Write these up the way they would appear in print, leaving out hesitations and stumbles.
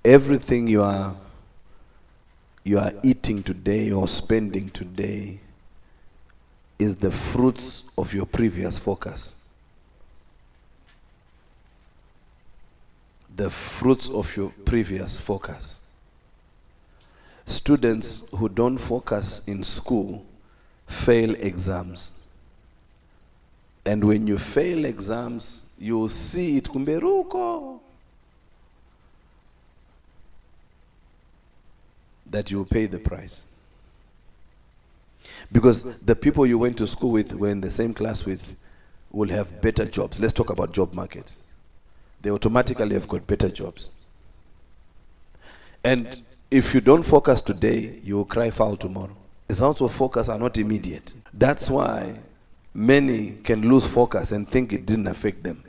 Everything you are eating today or spending today is the fruits of your previous focus. The fruits of your previous focus. Students who don't focus in school fail exams. And when you fail exams, you see it kumberuko that you pay the price. Because the people you went to school with, were in the same class with, will have better jobs. Let's talk about job market. They automatically have got better jobs. And if you don't focus today, you will cry foul tomorrow. Results of focus are not immediate. That's why many can lose focus and think it didn't affect them.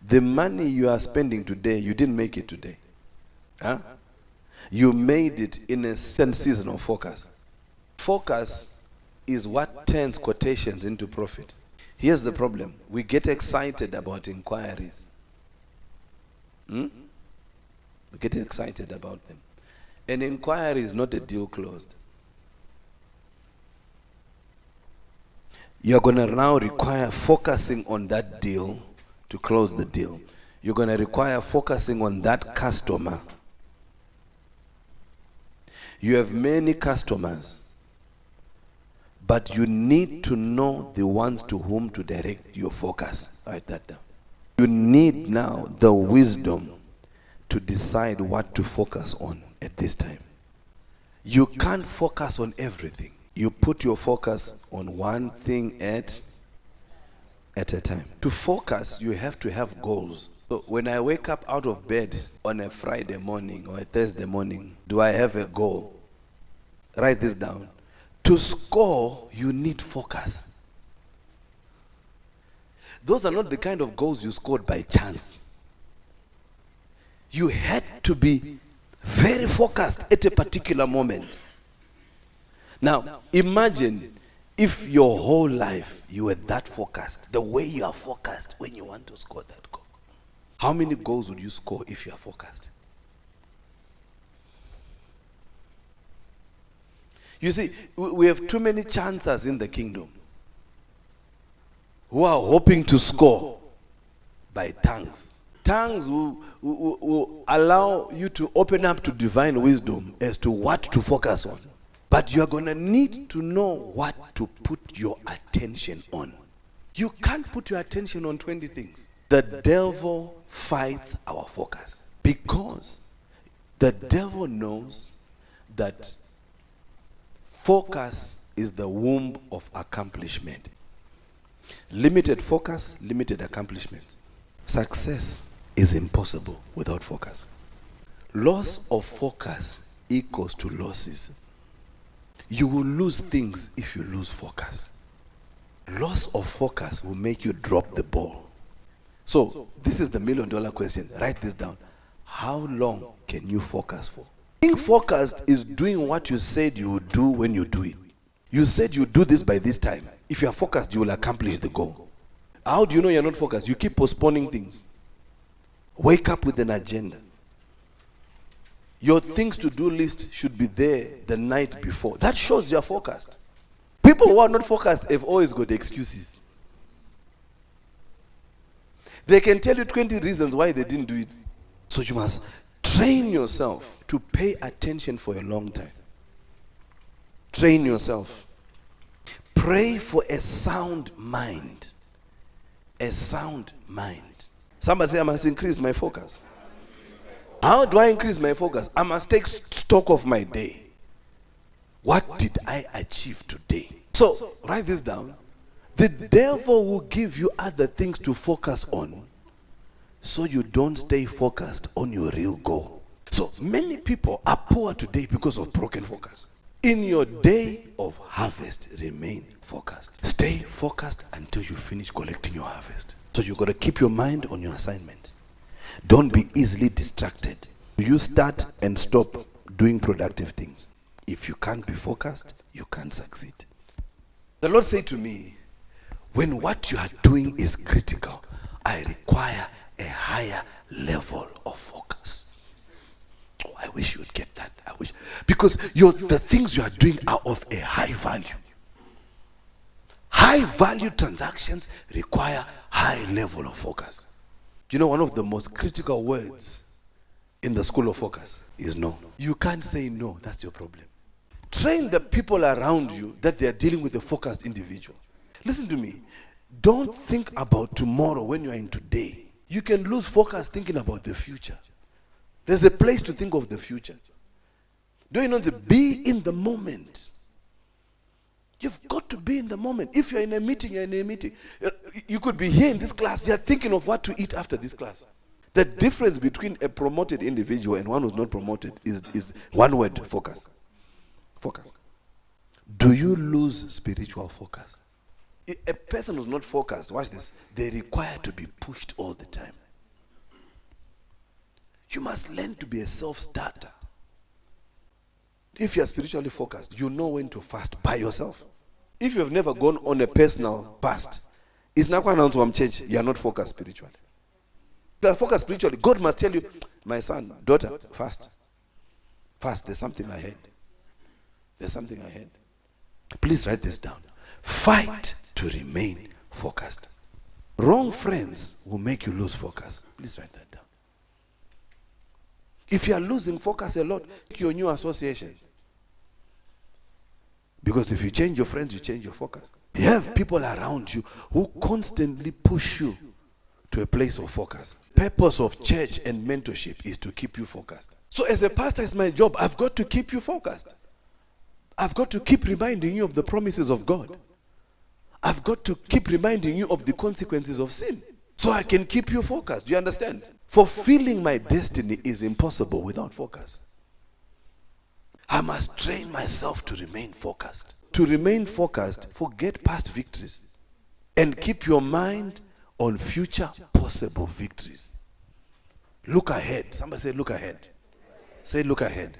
The money you are spending today, you didn't make it today. Huh? You made it in a certain season of focus. Focus is what turns quotations into profit. Here's the problem. We get excited about inquiries. We get excited about them. An inquiry is not a deal closed. You're going to now require focusing on that deal to close the deal. You're going to require focusing on that customer. You have many customers, but you need to know the ones to whom to direct your focus. Write that down. You need now the wisdom to decide what to focus on at this time. You can't focus on everything. You put your focus on one thing at a time. To focus, you have to have goals. So when I wake up out of bed on a Friday morning or a Thursday morning, do I have a goal? Write this down. To score, you need focus. Those are not the kind of goals you scored by chance. You had to be very focused at a particular moment. Now, imagine if your whole life you were that focused, the way you are focused when you want to score that goal. How many goals would you score if you are focused? You see, we have too many chancers in the kingdom who are hoping to score by tongues. Tongues will allow you to open up to divine wisdom as to what to focus on. But you are going to need to know what to put your attention on. You can't put your attention on 20 things. The devil fights our focus because the devil knows that focus is the womb of accomplishment. Limited focus, limited accomplishment. Success is impossible without focus. Loss of focus equals to losses. You will lose things if you lose focus. Loss of focus will make you drop the ball. So, this is the $1 million question. Write this down. How long can you focus for? Being focused is doing what you said you would do when you do it. You said you would do this by this time. If you are focused, you will accomplish the goal. How do you know you're not focused? You keep postponing things. Wake up with an agenda. Your things to do list should be there the night before. That shows you're focused. People who are not focused have always got excuses. They can tell you 20 reasons why they didn't do it. So you must train yourself to pay attention for a long time. Train yourself. Pray for a sound mind. A sound mind. Somebody say, I must increase my focus. How do I increase my focus? I must take stock of my day. What did I achieve today? So, write this down. The devil will give you other things to focus on so you don't stay focused on your real goal. So, many people are poor today because of broken focus. In your day of harvest, remain focused. Stay focused until you finish collecting your harvest. So, you've got to keep your mind on your assignment. Don't be easily distracted. You start and stop doing productive things. If you can't be focused, you can't succeed. The Lord said to me, when what you are doing is critical, I require a higher level of focus. Oh, I wish you would get that. I wish. Because the things you are doing are of a high value. High value transactions require high level of focus. Do you know one of the most critical words in the school of focus is no. You can't say no. That's your problem. Train the people around you that they are dealing with a focused individual. Listen to me. Don't think about tomorrow when you are in today. You can lose focus thinking about the future. There's a place to think of the future. Don't you know to be in the moment? You've got to be in the moment. If you're in a meeting, you're in a meeting. You could be here in this class, you're thinking of what to eat after this class. The difference between a promoted individual and one who's not promoted is one word: focus. Focus. Do you lose spiritual focus? A person who's not focused, watch this, they require to be pushed all the time. You must learn to be a self-starter. If you're spiritually focused, you know when to fast by yourself. If you've never gone on a personal fast, it's not going to church, you're not focused spiritually. If you're focused spiritually, God must tell you, my son, daughter, fast. Fast, there's something ahead. There's something ahead. Please write this down. Fight to remain focused. Wrong friends will make you lose focus. Please write that down. If you are losing focus a lot, take your new association. Because if you change your friends, you change your focus. You have people around you who constantly push you to a place of focus. Purpose of church and mentorship is to keep you focused. So as a pastor, it's my job. I've got to keep you focused. I've got to keep reminding you of the promises of God. I've got to keep reminding you of the consequences of sin so I can keep you focused. Do you understand? Fulfilling my destiny is impossible without focus. I must train myself to remain focused. To remain focused, forget past victories and keep your mind on future possible victories. Look ahead. Somebody say, look ahead. Say, look ahead.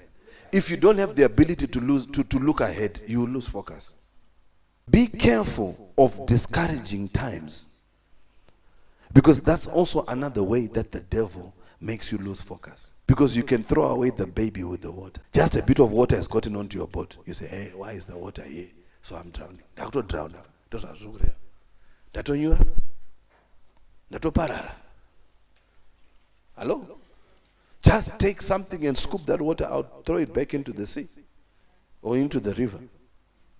If you don't have the ability to look ahead, you will lose focus. Be careful of discouraging times, because that's also another way that the devil makes you lose focus. Because you can throw away the baby with the water. Just a bit of water has gotten onto your boat. You say, hey, why is the water here? So I'm drowning. Don't drown. Hello? Just take something and scoop that water out, throw it back into the sea or into the river,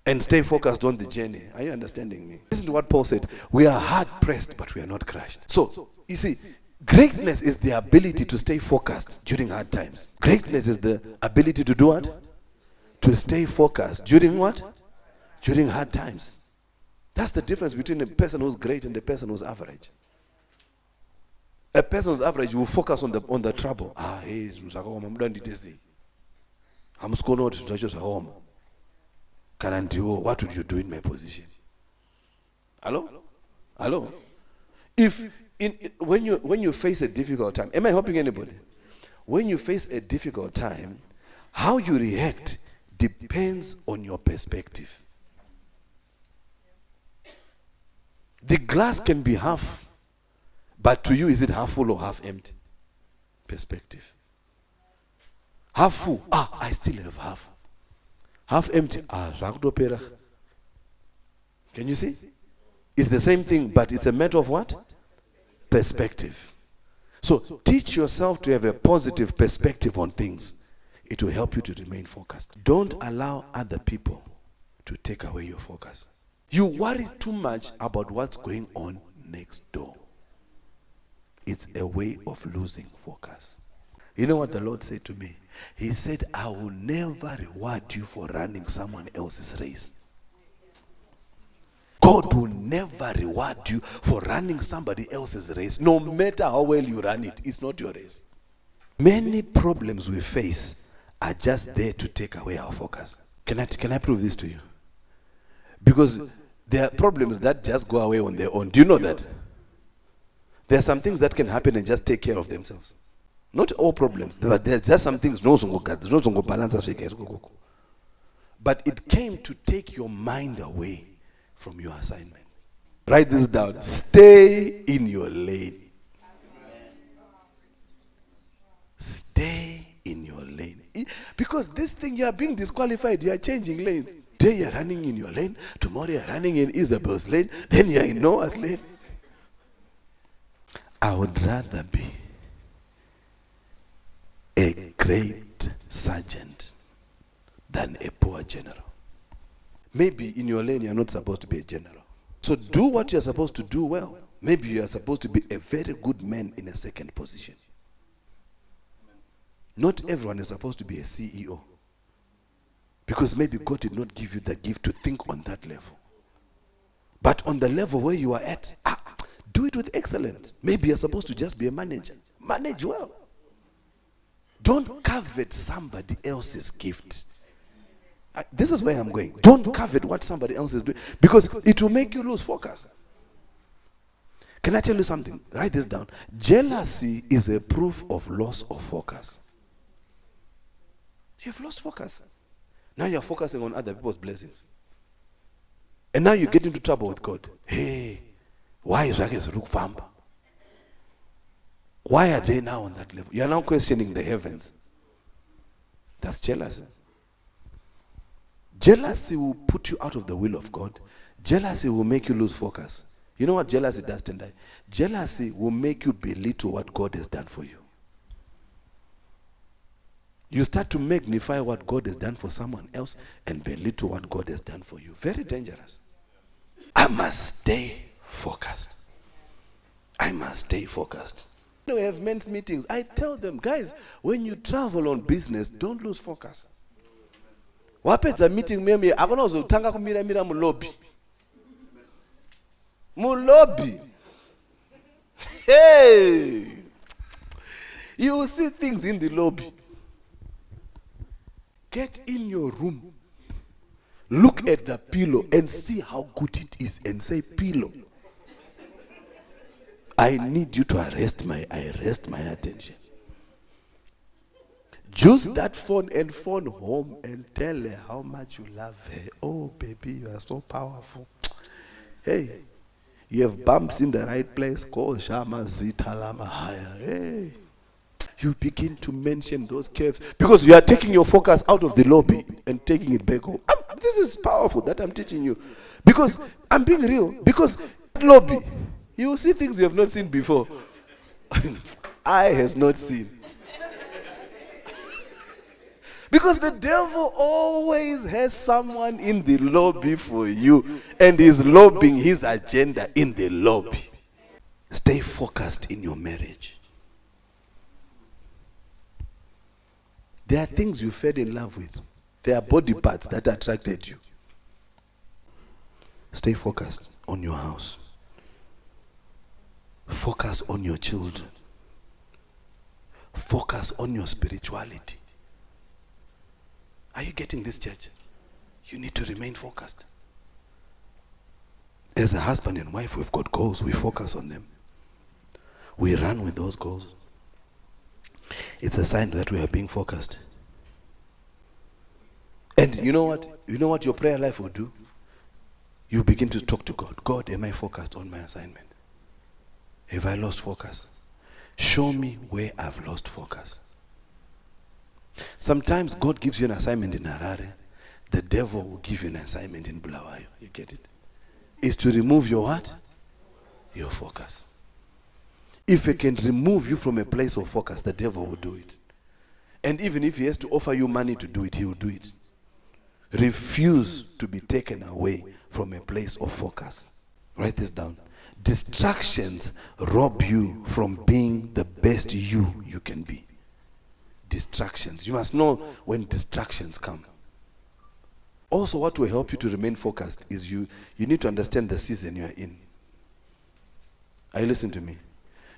and stay focused on the journey. Are you understanding me? Listen to what Paul said. We are hard pressed, but we are not crushed. So, you see, greatness is the ability to stay focused during hard times. Greatness is the ability to do what? To stay focused during what? During hard times. That's the difference between a person who's great and a person who's average. A person who's average will focus on the trouble. What would you do in my position? Hello? When you face a difficult time, am I helping anybody? When you face a difficult time, how you react depends on your perspective. The glass can be half, but to you, is it half full or half empty? Perspective. Half full. I still have half. Half empty. Can you see? It's the same thing, but it's a matter of what? Perspective. So teach yourself to have a positive perspective on things. It will help you to remain focused. Don't allow other people to take away your focus. You worry too much about what's going on next door. It's a way of losing focus. You know what the Lord said to me? He said, I will never reward you for running someone else's race. God will never reward you for running somebody else's race. No matter how well you run it, it's not your race. Many problems we face are just there to take away our focus. Can I prove this to you? Because there are problems that just go away on their own. Do you know that? There are some things that can happen and just take care of themselves. Not all problems, but there's just some things. But it came to take your mind away from your assignment. Write this down. Stay in your lane. Stay in your lane. Because this thing, you are being disqualified. You are changing lanes. Today you are running in your lane. Tomorrow you are running in Isabel's lane. Then you are in Noah's lane. I would rather be a great sergeant than a poor general. Maybe in your lane you are not supposed to be a general. So do what you are supposed to do well. Maybe you are supposed to be a very good man in a second position. Not everyone is supposed to be a CEO. Because maybe God did not give you the gift to think on that level. But on the level where you are at, do it with excellence. Maybe you're supposed to just be a manager. Manage well. Don't covet somebody else's gift. This is where I'm going. Don't covet what somebody else is doing, because it will make you lose focus. Can I tell you something? Write this down. Jealousy is a proof of loss of focus. You've lost focus. Now you're focusing on other people's blessings. And now you get into trouble with God. Hey, why is Rukfamba? Why are they now on that level? You are now questioning the heavens. That's jealousy. Jealousy will put you out of the will of God. Jealousy will make you lose focus. You know what jealousy does, Tendai? Jealousy will make you belittle what God has done for you. You start to magnify what God has done for someone else and belittle what God has done for you. Very dangerous. I must stay focused. I must stay focused. We have men's meetings. I tell them, guys, when you travel on business, don't lose focus. Wapedza meeting meme akonozotanga kumira mu lobby. Mu lobby. Hey! You will see things in the lobby. Get in your room. Look at the pillow and see how good it is and say, pillow, I need you to arrest my attention. Use that phone and phone home and tell her how much you love her. Oh, baby, you are so powerful. Hey, you have bumps in the right place. Call Shama Zita Lama higher. Hey. You begin to mention those caves because you are taking your focus out of the lobby and taking it back home. This is powerful that I'm teaching you. Because I'm being real. Because lobby, you will see things you have not seen before. Eye has not seen. Because the devil always has someone in the lobby for you and is lobbying his agenda in the lobby. Stay focused in your marriage. There are things you fell in love with. There are body parts that attracted you. Stay focused on your house. Focus on your children. Focus on your spirituality. Are you getting this, church? You need to remain focused. As a husband and wife, we've got goals. We focus on them. We run with those goals. It's a sign that we are being focused. And you know what? You know what your prayer life will do? You begin to talk to God. God, am I focused on my assignment? Have I lost focus? Show me where I've lost focus. Sometimes God gives you an assignment in Harare. The devil will give you an assignment in Bulawayo. You get it? It's to remove your what? Your focus. If he can remove you from a place of focus, the devil will do it. And even if he has to offer you money to do it, he will do it. Refuse to be taken away from a place of focus. Write this down. Distractions rob you from being the best you can be. Distractions. You must know when distractions come. Also, what will help you to remain focused is you need to understand the season you are in. Are you listening to me?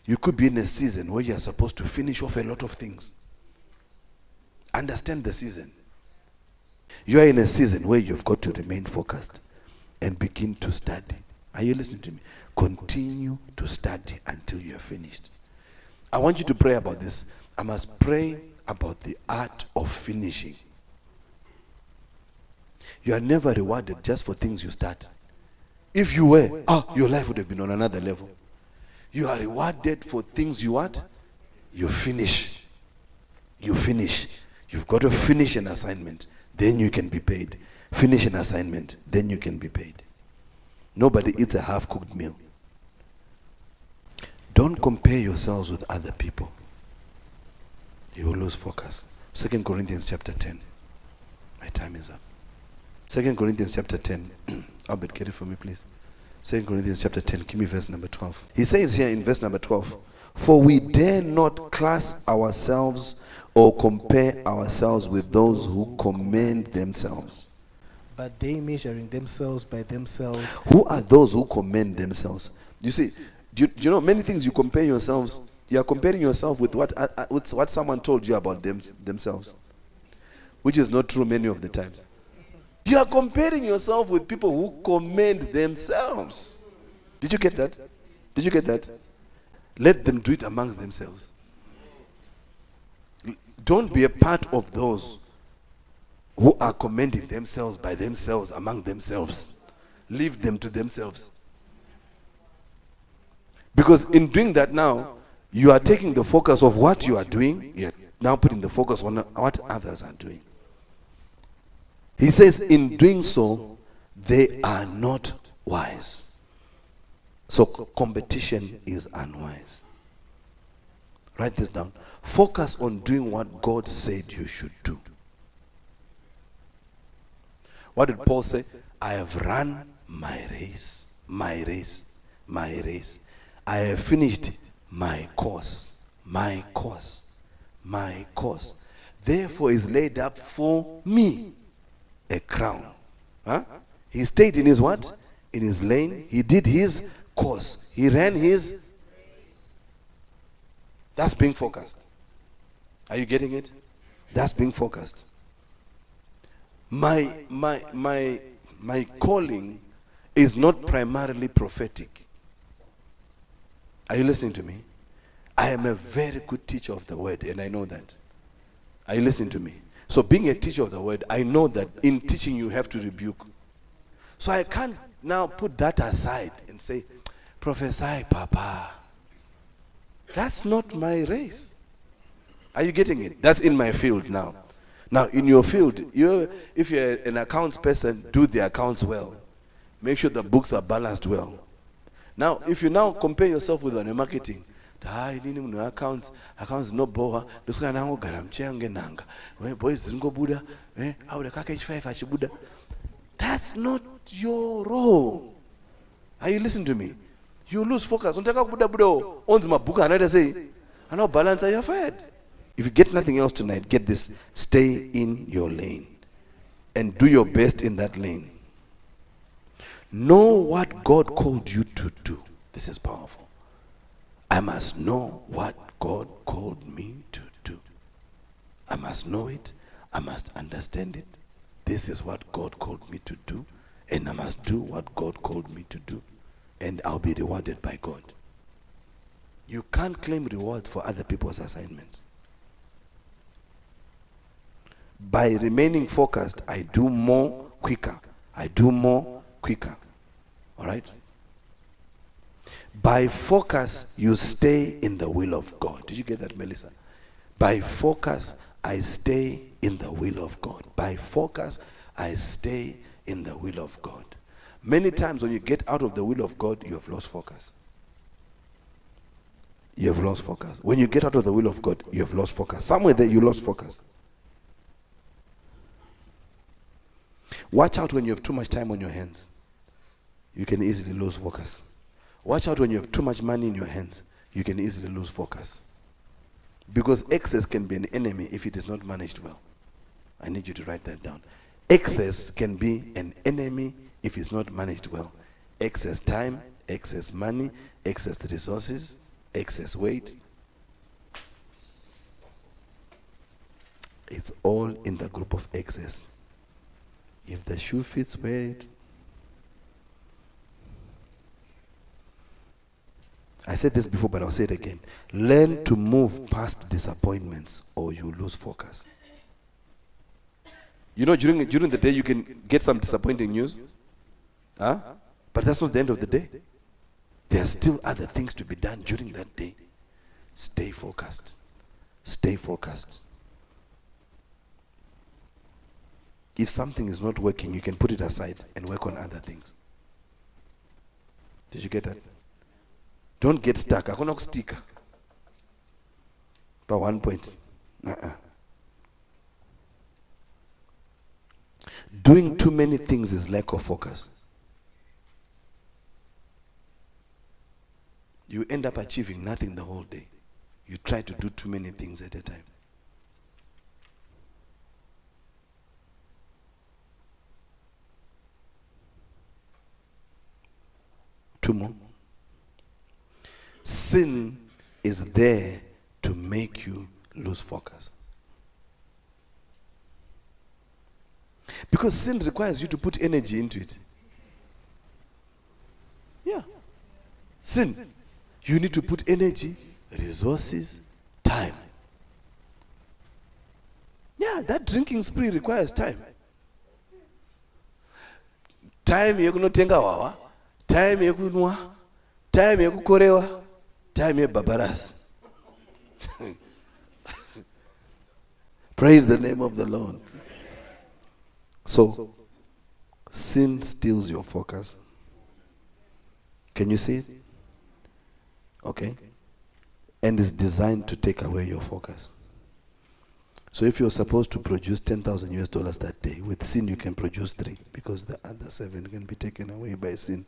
You could be in a season where you are supposed to finish off a lot of things. Understand the season. You are in a season where you've got to remain focused and begin to study. Are you listening to me? Continue to study until you are finished. I want you to pray about this. I must pray about the art of finishing. You are never rewarded just for things you start. If you were, your life would have been on another level. You are rewarded for things you what? You finish. You finish. You've got to finish an assignment, then you can be paid. Finish an assignment, then you can be paid. Nobody eats a half-cooked meal. Don't compare yourselves with other people. You will lose focus. 2 Corinthians chapter 10. My time is up. 2 Corinthians chapter 10. Albert, get it for me, please. 2 Corinthians chapter 10. Give me verse number 12. He says here in verse number 12, for we dare not class ourselves or compare ourselves with those who commend themselves. But they measuring themselves by themselves. Who are those who commend themselves? You see, do you know many things you compare yourselves? You are comparing yourself with what someone told you about themselves, which is not true many of the times. You are comparing yourself with people who commend themselves. Did you get that? Did you get that? Let them do it amongst themselves. Don't be a part of those who are commending themselves by themselves among themselves. Leave them to themselves. Because in doing that now, you are taking the focus of what you are doing, you're now putting the focus on what others are doing. He says, in doing so, they are not wise. So competition is unwise. Write this down. Focus on doing what God said you should do. What did Paul say? I have run my race, my race, my race. I have finished my course, my course, my course. Therefore is laid up for me a crown. He stayed in his what? In his lane. He did his course. He ran his. That's being focused. Are you getting it? That's being focused. My calling is not primarily prophetic. Are you listening to me? I am a very good teacher of the word, and I know that. Are you listening to me? So being a teacher of the word, I know that in teaching you have to rebuke. So I can't now put that aside and say, prophesy, Papa. That's not my race. Are you getting it? That's in my field now. Now, in your field, if you're an accounts person, do the accounts well. Make sure the books are balanced well. Now, if you now compare yourself with a marketing, accounts no boa, that's not your role. Are you listening to me? You lose focus. Balance, you're fired. If you get nothing else tonight, get this. Stay in your lane and do your best in that lane. Know what God called you to do. This is powerful. I must know what God called me to do. I must know it. I must understand it. This is what God called me to do, and I must do what God called me to do, and I'll be rewarded by God. You can't claim rewards for other people's assignments. By remaining focused, I do more quicker. I do more quicker. All right? By focus, you stay in the will of God. Did you get that, Melissa? By focus, I stay in the will of God. By focus, I stay in the will of God. Many times when you get out of the will of God, you have lost focus. You have lost focus. When you get out of the will of God, you have lost focus. Somewhere there, you lost focus. Watch out when you have too much time on your hands. You can easily lose focus. Watch out when you have too much money in your hands. You can easily lose focus. Because excess can be an enemy if it is not managed well. I need you to write that down. Excess can be an enemy if it's not managed well. Excess time, excess money, excess resources, excess weight. It's all in the group of excess. If the shoe fits, wear it. I said this before, but I'll say it again. Learn to move past disappointments or you lose focus. You know, during the day you can get some disappointing news. But that's not the end of the day. There are still other things to be done during that day. Stay focused. Stay focused. If something is not working, you can put it aside and work on other things. Did you get that? Don't get stuck. I'm not stick. But 1 point. Doing too many things is lack of focus. You end up achieving nothing the whole day. You try to do too many things at a time. Two more. Sin is there to make you lose focus. Because sin requires you to put energy into it. Yeah. Sin. You need to put energy, resources, time. Yeah, that drinking spree requires time. Time yekunotenga wawa, time yekunwa, time yekukorewa, time yebabarasi. Praise the name of the Lord. So, sin steals your focus. Can you see it? Okay. And is designed to take away your focus. So if you're supposed to produce $10,000 that day, with sin you can produce 3, because the other 7 can be taken away by sin.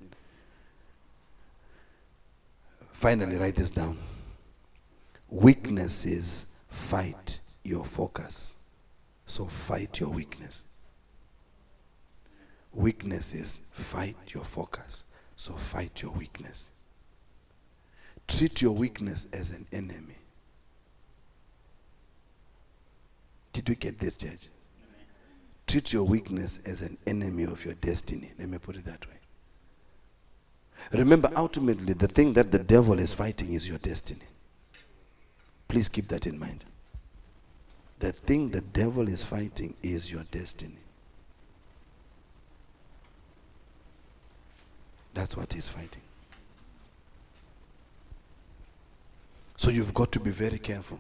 Finally, write this down. Weaknesses fight your focus. So fight your weakness. Weaknesses fight your focus. So fight your weakness. Treat your weakness as an enemy. Did we get this, church? Treat your weakness as an enemy of your destiny. Let me put it that way. Remember, ultimately, the thing that the devil is fighting is your destiny. Please keep that in mind. The thing the devil is fighting is your destiny. That's what he's fighting. So you've got to be very careful.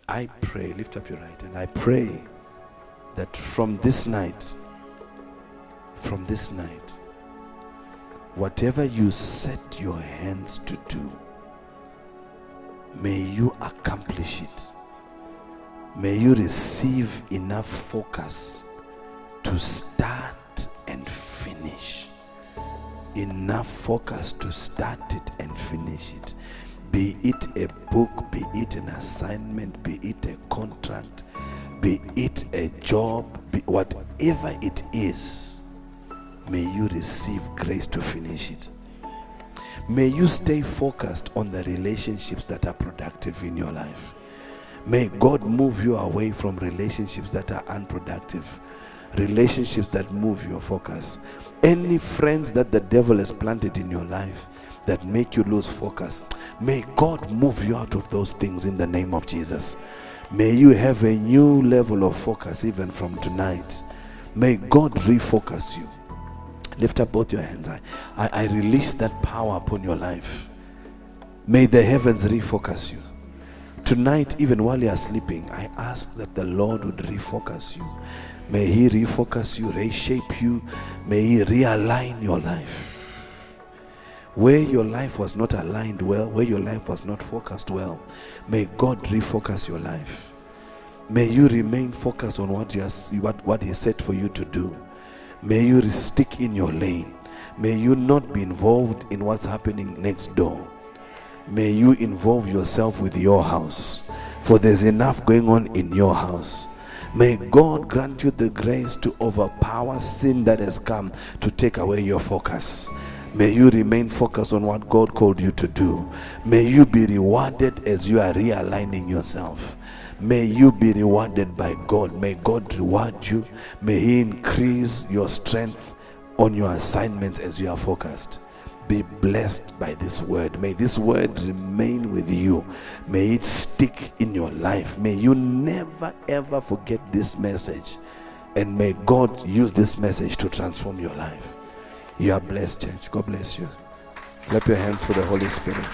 I pray, lift up your right hand, I pray that from this night, whatever you set your hands to do, may you accomplish it. May you receive enough focus to start and finish. Enough focus to start it and finish it. Be it a book, be it an assignment, be it a contract, be it a job, whatever it is, may you receive grace to finish it. May you stay focused on the relationships that are productive in your life. May God move you away from relationships that are unproductive, relationships that move your focus. Any friends that the devil has planted in your life that make you lose focus, may God move you out of those things in the name of Jesus. May you have a new level of focus even from tonight. May God refocus you. Lift up both your hands. I release that power upon your life. May the heavens refocus you. Tonight, even while you are sleeping, I ask that the Lord would refocus you. May he refocus you, reshape you. May he realign your life. Where your life was not aligned well, where your life was not focused well, may God refocus your life. May you remain focused on what he said for you to do. May you stick in your lane. May you not be involved in what's happening next door. May you involve yourself with your house, for there's enough going on in your house. May God grant you the grace to overpower sin that has come to take away your focus. May you remain focused on what God called you to do. May you be rewarded as you are realigning yourself. May you be rewarded by God. May God reward you. May he increase your strength on your assignments as you are focused. Be blessed by this word. May this word remain with you. May it stick in your life. May you never ever forget this message. And may God use this message to transform your life. You are blessed, church. God bless you. Clap your hands for the Holy Spirit.